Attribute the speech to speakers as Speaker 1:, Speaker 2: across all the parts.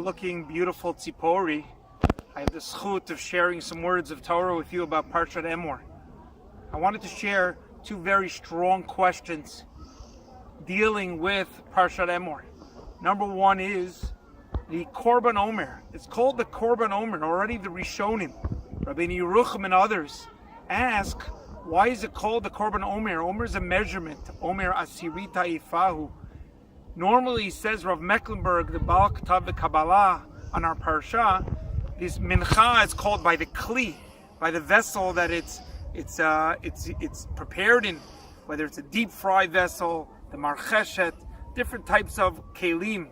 Speaker 1: looking beautiful tzipori, I have the zchut of sharing some words of Torah with you about Parashat Emor. I wanted to share two very strong questions dealing with Parashat Emor. Number one is the Korban Omer. It's called the Korban Omer. Already the Rishonim, Rabbi Yerucham and others, ask, why is it called the Korban Omer? Omer is a measurement. Omer asirita ifahu. Normally, says Rav Mecklenburg, the Baal Ktav Kabbalah on our Parasha, this mincha is called by the kli, by the vessel that it's prepared in, whether it's a deep fry vessel, the marcheshet, different types of kelim.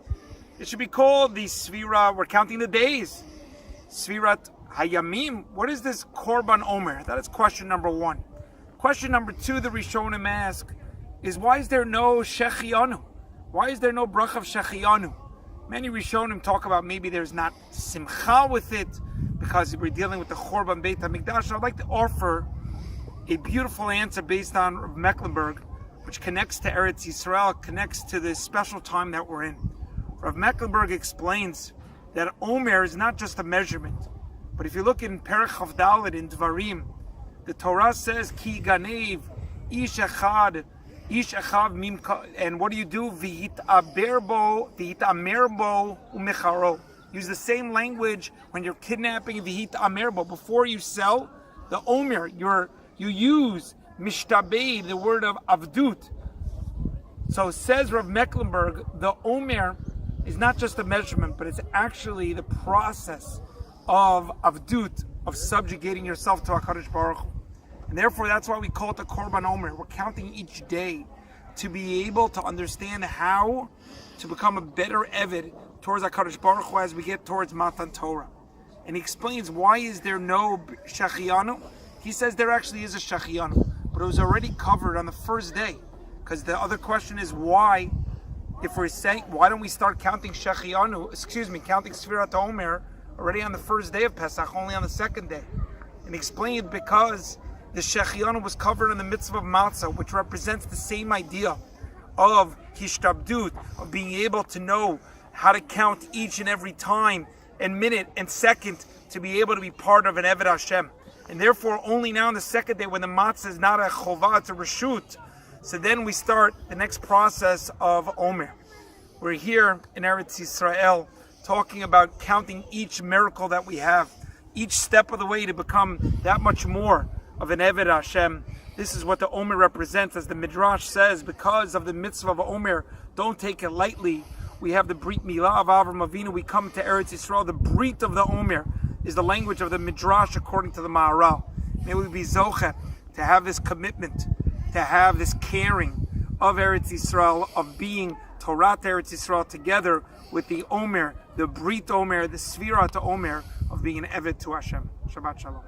Speaker 1: It should be called the svira. We're counting the days. Svirat hayamim. What is this Korban Omer? That is question number one. Question number two, the Rishonim ask, is why is there no shechianu? Why is there no bracha of shechianu? Many Rishonim talk about maybe there's not simcha with it because we're dealing with the Chorban Beit HaMikdash. I'd like to offer a beautiful answer based on Rav Mecklenburg, which connects to Eretz Yisrael, connects to this special time that we're in. Rav Mecklenburg explains that Omer is not just a measurement, but if you look in Perek Chav Daled in Dvarim, the Torah says, Ki ganev ish echad mimka, and what do you do? V'hitamerbo umecharo. Use the same language when you're kidnapping. V'hitamerbo. Before you sell the Omer, you use mishtabei, the word of avdut. So says Rav Mecklenburg, the Omer is not just a measurement, but it's actually the process of avdut, of subjugating yourself to HaKadosh Baruch Hu. And therefore, that's why we call it the Korban Omer. We're counting each day to be able to understand how to become a better Eved towards HaKadosh Baruch Hu as we get towards Matan Torah. And he explains, why is there no Shechianu? He says there actually is a Shechianu, but it was already covered on the first day. Because the other question is why, if we're saying, why don't we start counting counting Sfirat Omer already on the first day of Pesach, only on the second day? And he explained because the Shechianu was covered in the mitzvah of matzah, which represents the same idea of hishtabdut, of being able to know how to count each and every time and minute and second to be able to be part of an Eved Hashem. And therefore, only now on the second day, when the matzah is not a chovah, it's a reshut, so then we start the next process of Omer. We're here in Eretz Yisrael talking about counting each miracle that we have, each step of the way to become that much more of an Eved Hashem. This is what the Omer represents, as the Midrash says, because of the mitzvah of Omer, don't take it lightly. We have the Brit Milah of Avram Avinu. We come to Eretz Yisrael. The Brit of the Omer is the language of the Midrash according to the Maharal. May we be zocher to have this commitment, to have this caring of Eretz Yisrael, of being Torah Eretz Yisrael together with the Omer, the Brit Omer, the Sfirat Omer, of being an Eved to Hashem. Shabbat Shalom.